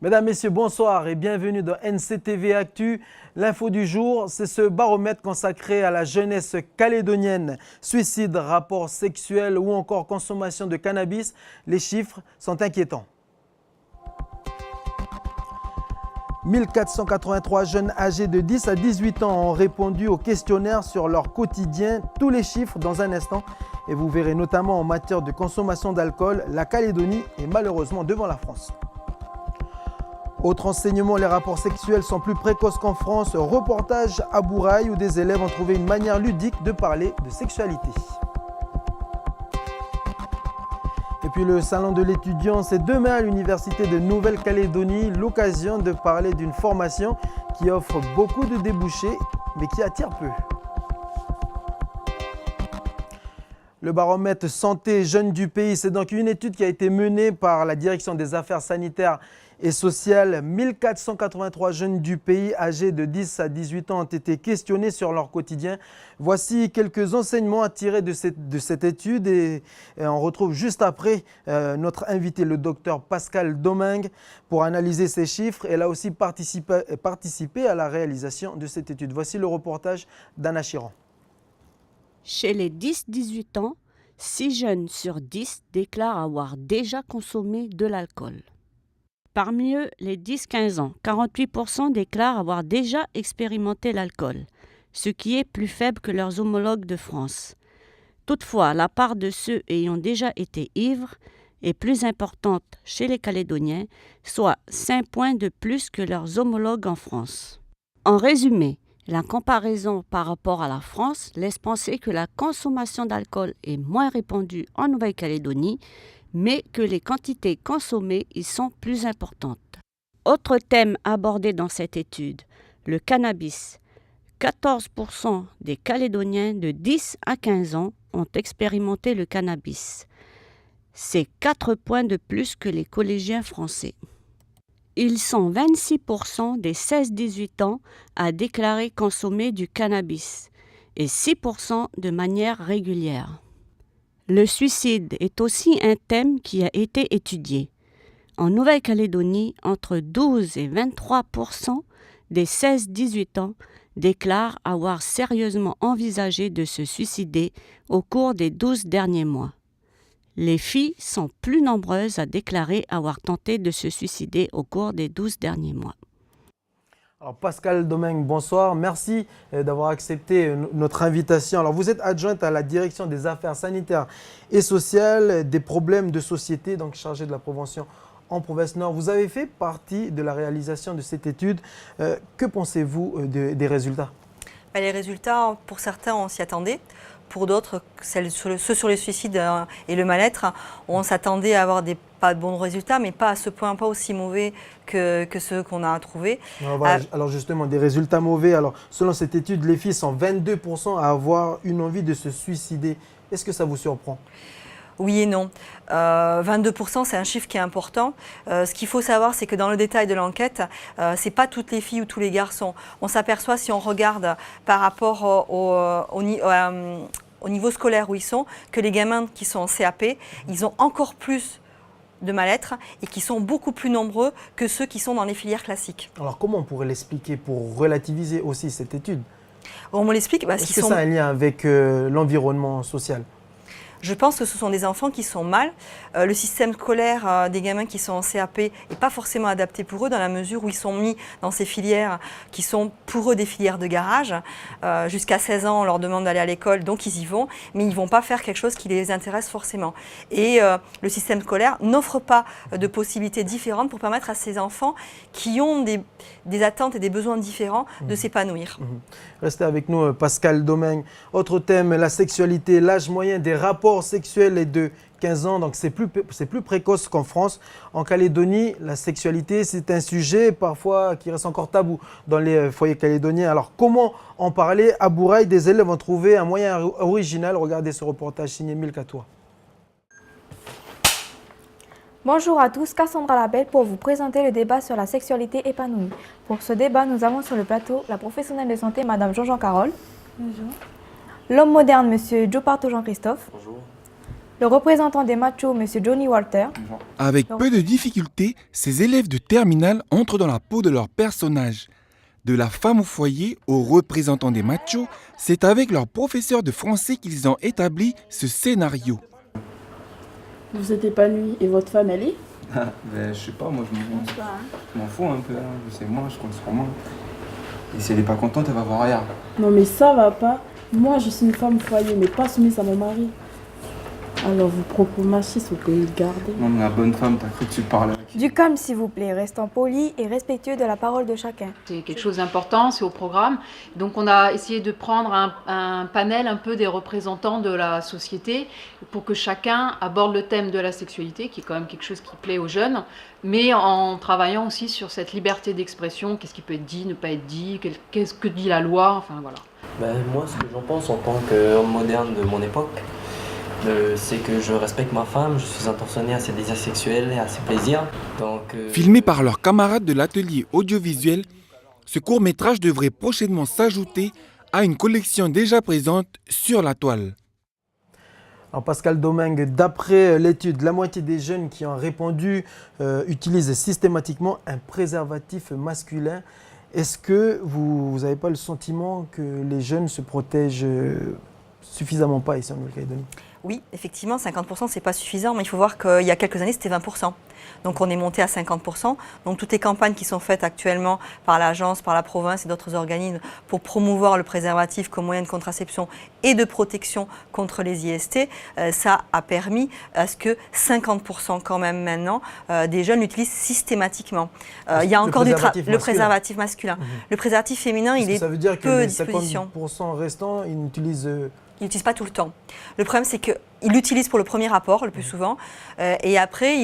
Mesdames, Messieurs, bonsoir et bienvenue dans NCTV Actu. L'info du jour, c'est ce baromètre consacré à la jeunesse calédonienne. Suicide, rapports sexuels ou encore consommation de cannabis, les chiffres sont inquiétants. 1483 jeunes âgés de 10 à 18 ans ont répondu au questionnaire sur leur quotidien. Tous les chiffres dans un instant. Et vous verrez notamment en matière de consommation d'alcool, la Calédonie est malheureusement devant la France. Autre enseignement, les rapports sexuels sont plus précoces qu'en France. Reportage à Bourail où des élèves ont trouvé une manière ludique de parler de sexualité. Et puis le salon de l'étudiant, c'est demain à l'Université de Nouvelle-Calédonie, l'occasion de parler d'une formation qui offre beaucoup de débouchés, mais qui attire peu. Le baromètre santé jeunes du pays, c'est donc une étude qui a été menée par la Direction des affaires sanitaires et sociales. 1483 jeunes du pays âgés de 10 à 18 ans ont été questionnés sur leur quotidien. Voici quelques enseignements à tirer de cette étude et on retrouve juste après notre invité, le docteur Pascal Domingue, pour analyser ces chiffres. Elle a aussi participé à la réalisation de cette étude. Voici le reportage d'Anna Chiran. Chez les 10-18 ans, 6 jeunes sur 10 déclarent avoir déjà consommé de l'alcool. Parmi eux, les 10-15 ans, 48% déclarent avoir déjà expérimenté l'alcool, ce qui est plus faible que leurs homologues de France. Toutefois, la part de ceux ayant déjà été ivres est plus importante chez les Calédoniens, soit 5 points de plus que leurs homologues en France. En résumé, la comparaison par rapport à la France laisse penser que la consommation d'alcool est moins répandue en Nouvelle-Calédonie, mais que les quantités consommées y sont plus importantes. Autre thème abordé dans cette étude, le cannabis. 14% des Calédoniens de 10 à 15 ans ont expérimenté le cannabis. C'est 4 points de plus que les collégiens français. Ils sont 26% des 16-18 ans à déclarer consommer du cannabis et 6% de manière régulière. Le suicide est aussi un thème qui a été étudié. En Nouvelle-Calédonie, entre 12 et 23% des 16-18 ans déclarent avoir sérieusement envisagé de se suicider au cours des 12 derniers mois. Les filles sont plus nombreuses à déclarer avoir tenté de se suicider au cours des 12 derniers mois. Alors Pascal Domingue, bonsoir. Merci d'avoir accepté notre invitation. Alors vous êtes adjointe à la direction des affaires sanitaires et sociales, des problèmes de société, donc chargée de la prévention en province Nord. Vous avez fait partie de la réalisation de cette étude. Que pensez-vous des résultats? Les résultats, pour certains, on s'y attendait. Pour d'autres, ceux sur les suicides et le mal-être, on s'attendait à avoir pas de bons résultats, mais pas à ce point, pas aussi mauvais que ceux qu'on a trouvés. Alors justement, des résultats mauvais. Alors, selon cette étude, les filles sont 22% à avoir une envie de se suicider. Est-ce que ça vous surprend? Oui et non. 22%, c'est un chiffre qui est important. Ce qu'il faut savoir, c'est que dans le détail de l'enquête, ce n'est pas toutes les filles ou tous les garçons. On s'aperçoit, si on regarde par rapport au niveau scolaire où ils sont, que les gamins qui sont en CAP, ils ont encore plus de mal-être et qui sont beaucoup plus nombreux que ceux qui sont dans les filières classiques. Alors comment on pourrait l'expliquer pour relativiser aussi cette étude? On l'explique. Est-ce que ça a un lien avec l'environnement social? Je pense que ce sont des enfants qui sont mal. Le système scolaire des gamins qui sont en CAP n'est pas forcément adapté pour eux dans la mesure où ils sont mis dans ces filières qui sont pour eux des filières de garage. Jusqu'à 16 ans, on leur demande d'aller à l'école, donc ils y vont, mais ils ne vont pas faire quelque chose qui les intéresse forcément. Et le système scolaire n'offre pas de possibilités différentes pour permettre à ces enfants qui ont des attentes et des besoins différents de s'épanouir. Restez avec nous, Pascal Domingue. Autre thème, la sexualité. L'âge moyen des rapports sexuels est de 15 ans, donc c'est plus précoce qu'en France. En Calédonie, la sexualité, c'est un sujet parfois qui reste encore tabou dans les foyers calédoniens. Alors comment en parler? À Bourail, des élèves ont trouvé un moyen original. Regardez ce reportage signé Mille Catois. Bonjour à tous, Cassandra Labelle pour vous présenter le débat sur la sexualité épanouie. Pour ce débat, nous avons sur le plateau la professionnelle de santé, Madame Jean-Jean Carole. Bonjour. L'homme moderne, Monsieur Joparto Jean-Christophe. Bonjour. Le représentant des machos, M. Johnny Walter. Avec peu de difficultés, ces élèves de terminale entrent dans la peau de leur personnage. De la femme au foyer aux représentants des machos, c'est avec leur professeur de français qu'ils ont établi ce scénario. Vous êtes épanoui et votre femme, elle est? Je sais pas, moi je m'en fous un peu, hein. C'est moi, je compte sur moi. Et si elle est pas contente, elle va voir ailleurs. Non mais ça va pas. Moi je suis une femme au foyer, mais pas soumise à mon mari. Alors vos propos machistes, vous pouvez le garder. Non mais la bonne femme, t'as cru que tu parlais avec. Du calme, s'il vous plaît, restant poli et respectueux de la parole de chacun. C'est quelque chose d'important, c'est au programme. Donc on a essayé de prendre un panel un peu des représentants de la société pour que chacun aborde le thème de la sexualité, qui est quand même quelque chose qui plaît aux jeunes, mais en travaillant aussi sur cette liberté d'expression, qu'est-ce qui peut être dit, ne pas être dit, qu'est-ce que dit la loi, enfin voilà. Moi, ce que j'en pense en tant qu'homme moderne de mon époque, c'est que je respecte ma femme, je suis attentionné à ses désirs sexuels et à ses plaisirs. Filmé par leurs camarades de l'atelier audiovisuel, ce court-métrage devrait prochainement s'ajouter à une collection déjà présente sur la toile. Alors Pascal Domingue, d'après l'étude, la moitié des jeunes qui ont répondu utilisent systématiquement un préservatif masculin. Est-ce que vous n'avez pas le sentiment que les jeunes se protègent suffisamment pas ici en Nouvelle-Calédonie? Oui, effectivement, 50%, c'est pas suffisant, mais il faut voir qu'il y a quelques années, c'était 20%. Donc on est monté à 50%. Donc toutes les campagnes qui sont faites actuellement par l'agence, par la province et d'autres organismes pour promouvoir le préservatif comme moyen de contraception et de protection contre les IST, ça a permis à ce que 50% quand même maintenant des jeunes l'utilisent systématiquement. Il y a encore le préservatif masculin. Le préservatif féminin, il est ça veut dire que peu à les disposition. 50% restants, ils n'utilisent... Ils n'utilisent pas tout le temps. Le problème, c'est qu'ils l'utilisent pour le premier rapport, le plus souvent. Et après,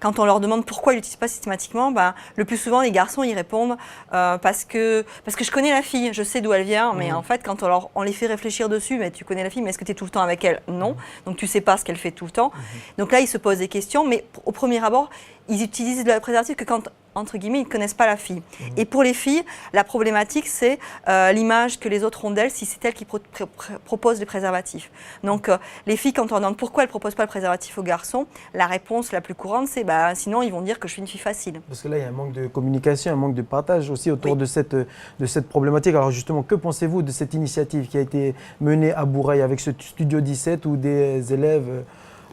quand on leur demande pourquoi ils l'utilisent pas systématiquement, le plus souvent, les garçons, ils répondent parce que je connais la fille, je sais d'où elle vient. Mais en fait, quand on les fait réfléchir dessus, mais tu connais la fille, mais est-ce que tu es tout le temps avec elle? Non. Donc, tu ne sais pas ce qu'elle fait tout le temps. Donc là, ils se posent des questions. Mais au premier abord, ils utilisent le préservatif que quand, entre guillemets, ils ne connaissent pas la fille. Et pour les filles, la problématique, c'est l'image que les autres ont d'elles si c'est elles qui proposent le préservatif. Donc, les filles, quand on demande pourquoi elles ne proposent pas le préservatif aux garçons, la réponse la plus courante, c'est sinon, ils vont dire que je suis une fille facile. Parce que là, il y a un manque de communication, un manque de partage aussi autour de cette problématique. Alors justement, que pensez-vous de cette initiative qui a été menée à Bourail avec ce Studio 17 où des élèves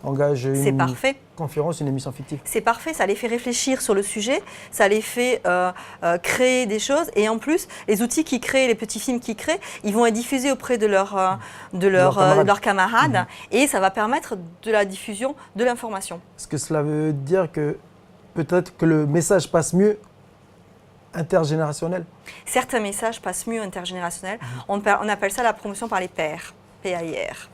engagent une conférence, une émission fictive? C'est parfait, ça les fait réfléchir sur le sujet, ça les fait créer des choses et en plus, les outils qu'ils créent, les petits films qu'ils créent, ils vont être diffusés auprès de leurs camarades et ça va permettre de la diffusion de l'information. Est-ce que cela veut dire que peut-être que le message passe mieux intergénérationnel? Certains messages passent mieux intergénérationnel. On appelle ça la promotion par les pairs, PAIR.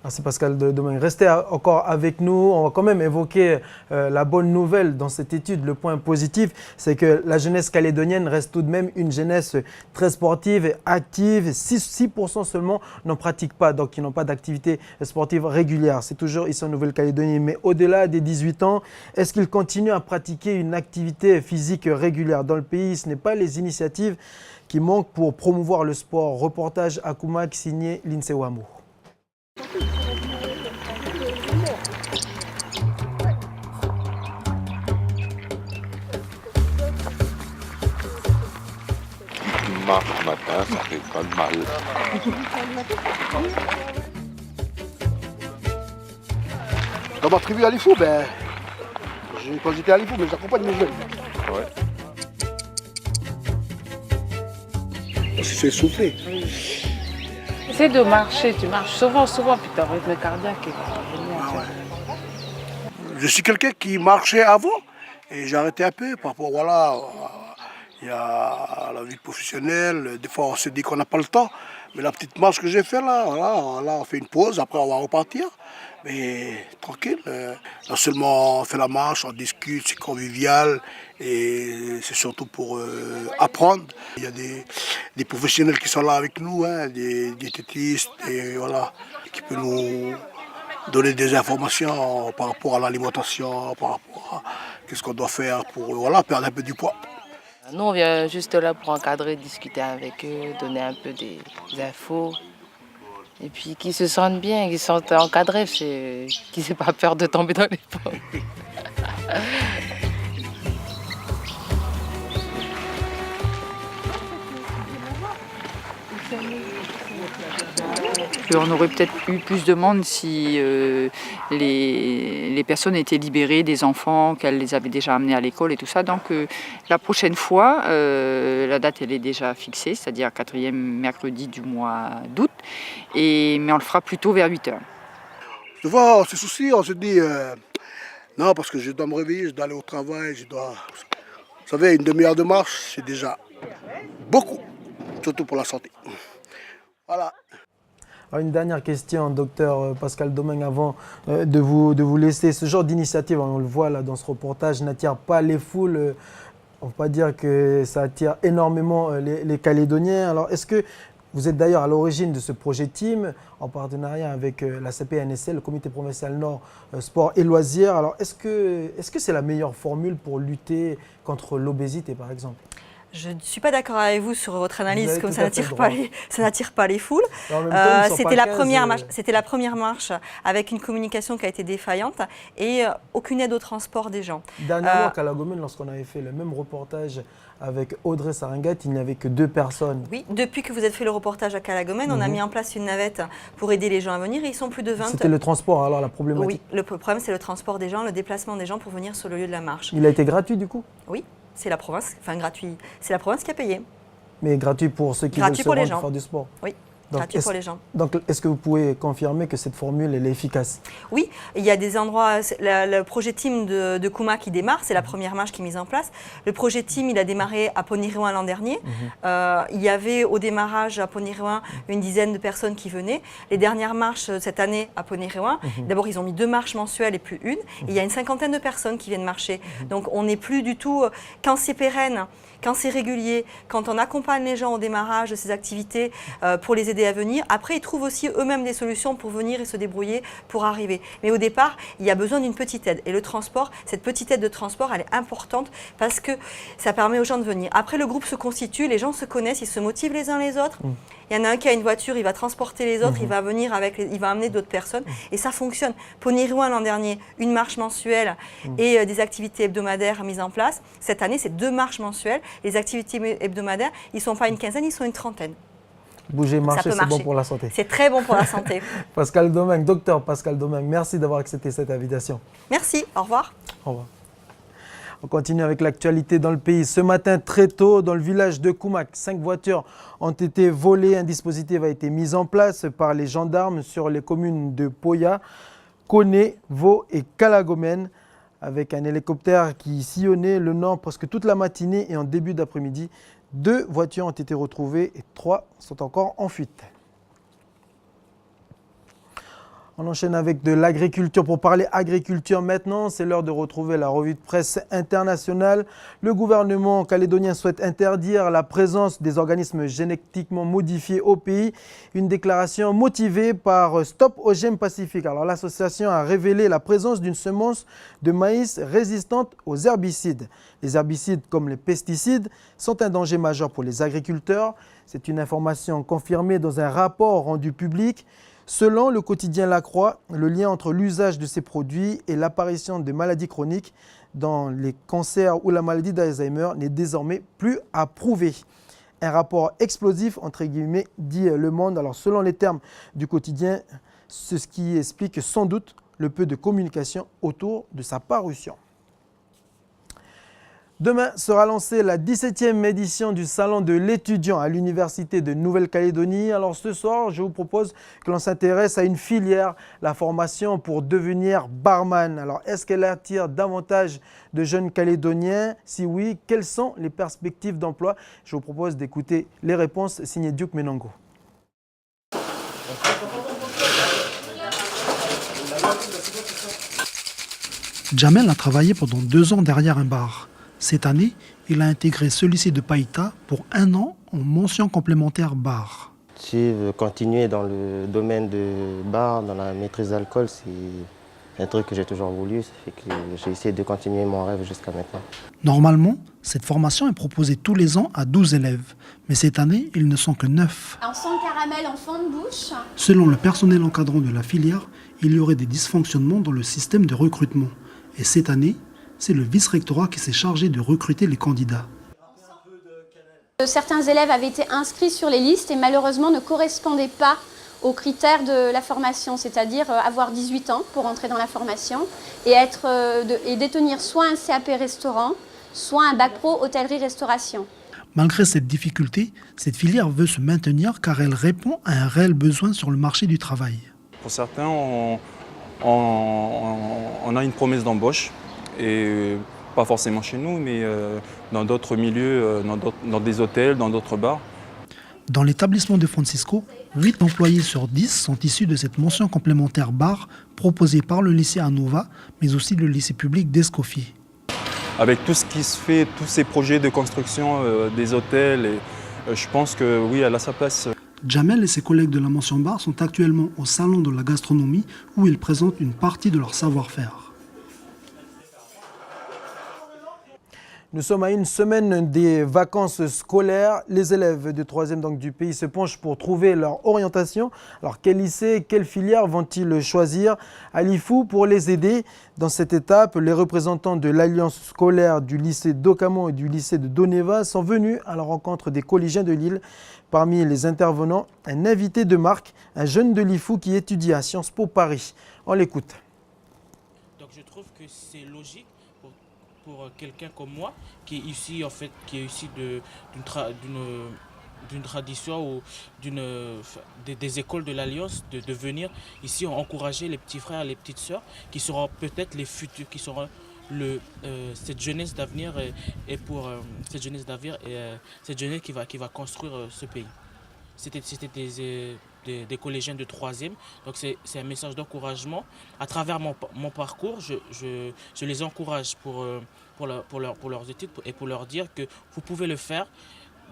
Merci Pascal Domingue. Restez encore avec nous. On va quand même évoquer la bonne nouvelle dans cette étude. Le point positif, c'est que la jeunesse calédonienne reste tout de même une jeunesse très sportive et active. 6% seulement n'en pratiquent pas, donc ils n'ont pas d'activité sportive régulière. C'est toujours ici en Nouvelle-Calédonie. Mais au-delà des 18 ans, est-ce qu'ils continuent à pratiquer une activité physique régulière dans le pays? Ce n'est pas les initiatives qui manquent pour promouvoir le sport. Reportage à Koumak signé Lindsay Wamou. Marche matin, ça fait pas de mal. Dans ma tribu à Lifou, quand j'étais à Lifou, j'accompagne mes jeunes. Ouais. On se fait souffler. Essaye de marcher, tu marches souvent, puis ton rythme cardiaque est venir. Je suis quelqu'un qui marchait avant et j'ai arrêté un peu par rapport, il y a la vie professionnelle, des fois on se dit qu'on n'a pas le temps, mais la petite marche que j'ai fait là, on fait une pause, après on va repartir, mais tranquille. Non seulement on fait la marche, on discute, c'est convivial et c'est surtout pour apprendre. Il y a des professionnels qui sont là avec nous, des diététistes et qui peuvent nous donner des informations par rapport à l'alimentation, par rapport à qu'est-ce qu'on doit faire pour perdre un peu du poids. Nous, on vient juste là pour encadrer, discuter avec eux, donner un peu des infos. Et puis qu'ils se sentent bien, qu'ils se sentent encadrés, qu'ils n'aient pas peur de tomber dans les pommes. On aurait peut-être eu plus de monde si les personnes étaient libérées des enfants, qu'elles les avaient déjà amenés à l'école et tout ça. Donc la prochaine fois, la date elle est déjà fixée, c'est-à-dire 4e mercredi du mois d'août, mais on le fera plutôt vers 8h. Des fois, on se soucie, on se dit non, parce que je dois me réveiller, je dois aller au travail, Vous savez, une demi-heure de marche, c'est déjà beaucoup, surtout pour la santé. Voilà. Alors une dernière question, docteur Pascal Domingue, avant de vous laisser. Ce genre d'initiative, on le voit là dans ce reportage, n'attire pas les foules. On ne peut pas dire que ça attire énormément les Calédoniens. Alors est-ce que vous êtes d'ailleurs à l'origine de ce projet Team, en partenariat avec la CPNSL, le Comité provincial Nord Sport et Loisirs. Alors est-ce que c'est la meilleure formule pour lutter contre l'obésité par exemple ? Je ne suis pas d'accord avec vous sur votre analyse, comme ça n'attire pas les foules. C'était la première marche avec une communication qui a été défaillante et aucune aide au transport des gens. Dernièrement, à Calagomène, lorsqu'on avait fait le même reportage avec Audrey Saringat, il n'y avait que 2 personnes. Oui, depuis que vous avez fait le reportage à Calagomène, on a mis en place une navette pour aider les gens à venir et ils sont plus de 20. C'était le transport alors la problématique? Oui, le problème c'est le transport des gens, le déplacement des gens pour venir sur le lieu de la marche. Il a été gratuit du coup? Oui. C'est la province, gratuit. C'est la province qui a payé. Mais gratuit pour ceux qui veulent se rendre pour faire du sport. Oui, gratuit pour les gens. Donc, est-ce que vous pouvez confirmer que cette formule elle est efficace? Oui, il y a des endroits. Le projet Team de Kouma qui démarre, c'est la première marche qui est mise en place. Le projet Team, il a démarré à Ponirouin l'an dernier. Il y avait au démarrage à Ponirouin une dizaine de personnes qui venaient. Les dernières marches cette année à Ponirouin, d'abord ils ont mis 2 marches mensuelles et plus une. Et il y a une 50aine de personnes qui viennent marcher. Donc on n'est plus du tout, quand c'est pérenne, quand c'est régulier, quand on accompagne les gens au démarrage de ces activités pour les aider à venir, après ils trouvent aussi eux-mêmes des solutions pour venir et se débrouiller pour arriver. Mais au départ, il y a besoin d'une petite aide. Et le transport, cette petite aide de transport, elle est importante parce que ça permet aux gens de venir. Après, le groupe se constitue, les gens se connaissent, ils se motivent les uns les autres. Il y en a un qui a une voiture, il va transporter les autres, il va venir il va amener d'autres personnes et ça fonctionne. Ponirouin l'an dernier, une marche mensuelle et des activités hebdomadaires mises en place. Cette année, c'est 2 marches mensuelles. Les activités hebdomadaires, ils ne sont pas une quinzaine, ils sont une trentaine. Bouger, marcher, c'est bon pour la santé. C'est très bon pour la santé. Pascal Domingue, docteur Pascal Domingue, merci d'avoir accepté cette invitation. Merci, au revoir. Au revoir. On continue avec l'actualité dans le pays. Ce matin, très tôt, dans le village de Koumak, 5 voitures ont été volées. Un dispositif a été mis en place par les gendarmes sur les communes de Poya, Koné, Vaud et Calagomène, avec un hélicoptère qui sillonnait le nord presque toute la matinée et en début d'après-midi. 2 voitures ont été retrouvées et 3 sont encore en fuite. On enchaîne avec de l'agriculture. Pour parler agriculture maintenant, c'est l'heure de retrouver la revue de presse internationale. Le gouvernement calédonien souhaite interdire la présence des organismes génétiquement modifiés au pays. Une déclaration motivée par Stop OGM Pacifique. Alors l'association a révélé la présence d'une semence de maïs résistante aux herbicides. Les herbicides comme les pesticides sont un danger majeur pour les agriculteurs. C'est une information confirmée dans un rapport rendu public. Selon le quotidien La Croix, le lien entre l'usage de ces produits et l'apparition de maladies chroniques dans les cancers ou la maladie d'Alzheimer n'est désormais plus à prouver. Un rapport explosif, entre guillemets, dit Le Monde. Alors, selon les termes du quotidien, c'est ce qui explique sans doute le peu de communication autour de sa parution. Demain sera lancée la 17e édition du Salon de l'étudiant à l'Université de Nouvelle-Calédonie. Alors ce soir, je vous propose que l'on s'intéresse à une filière, la formation pour devenir barman. Alors est-ce qu'elle attire davantage de jeunes Calédoniens? Si oui, quelles sont les perspectives d'emploi? Je vous propose d'écouter les réponses signées Duke Menongo. Jamel a travaillé pendant 2 ans derrière un bar. Cette année, il a intégré celui-ci de Païta pour 1 an en mention complémentaire bar. Si je veux continuer dans le domaine de bar, dans la maîtrise d'alcool, un truc que j'ai toujours voulu, ça fait que j'ai essayé de continuer mon rêve jusqu'à maintenant. Normalement, cette formation est proposée tous les ans à 12 élèves. Mais cette année, ils ne sont que 9. On sent le caramel en fond de bouche. Selon le personnel encadrant de la filière, il y aurait des dysfonctionnements dans le système de recrutement. Et cette année, c'est le vice-rectorat qui s'est chargé de recruter les candidats. Certains élèves avaient été inscrits sur les listes et malheureusement ne correspondaient pas aux critères de la formation, c'est-à-dire avoir 18 ans pour entrer dans la formation et détenir soit un CAP restaurant, soit un bac pro hôtellerie-restauration. Malgré cette difficulté, cette filière veut se maintenir car elle répond à un réel besoin sur le marché du travail. Pour certains, on a une promesse d'embauche, et pas forcément chez nous, mais dans d'autres milieux, dans des hôtels, dans d'autres bars. Dans l'établissement de Francisco, 8 employés sur 10 sont issus de cette mention complémentaire bar proposée par le lycée Anova, mais aussi le lycée public d'Escoffier. Avec tout ce qui se fait, tous ces projets de construction des hôtels, je pense que oui, elle a sa place. Jamel et ses collègues de la mention bar sont actuellement au salon de la gastronomie où ils présentent une partie de leur savoir-faire. Nous sommes à une semaine des vacances scolaires. Les élèves de 3e du pays se penchent pour trouver leur orientation. Alors quel lycée, quelle filière vont-ils choisir? À l'IFU, pour les aider dans cette étape, les représentants de l'Alliance scolaire du lycée d'Okamon et du lycée de Doneva sont venus à la rencontre des collégiens de Lille. Parmi les intervenants, un invité de marque, un jeune de l'IFU qui étudie à Sciences Po Paris. On l'écoute. Donc je trouve que c'est logique pour quelqu'un comme moi qui est issu d'une tradition ou des écoles de l'Alliance, de venir ici encourager les petits frères et les petites sœurs qui seront peut-être les futurs, qui seront cette jeunesse d'avenir cette jeunesse qui va construire ce pays. C'était des collégiens de 3e, donc c'est un message d'encouragement. À travers mon parcours, je les encourage pour leurs études et pour leur dire que vous pouvez le faire.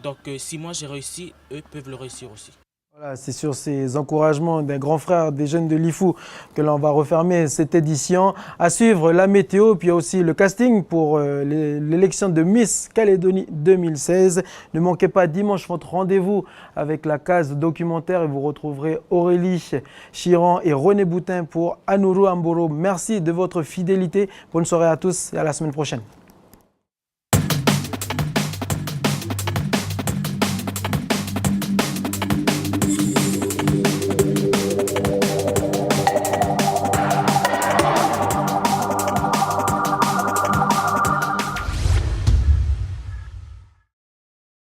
Donc si moi j'ai réussi, eux peuvent le réussir aussi. Voilà, c'est sur ces encouragements d'un grand frère des jeunes de l'IFU que l'on va refermer cette édition. À suivre la météo, puis aussi le casting pour l'élection de Miss Calédonie 2016. Ne manquez pas dimanche votre rendez-vous avec la case documentaire et vous retrouverez Aurélie Chiran et René Boutin pour Anuru Amboro. Merci de votre fidélité. Bonne soirée à tous et à la semaine prochaine.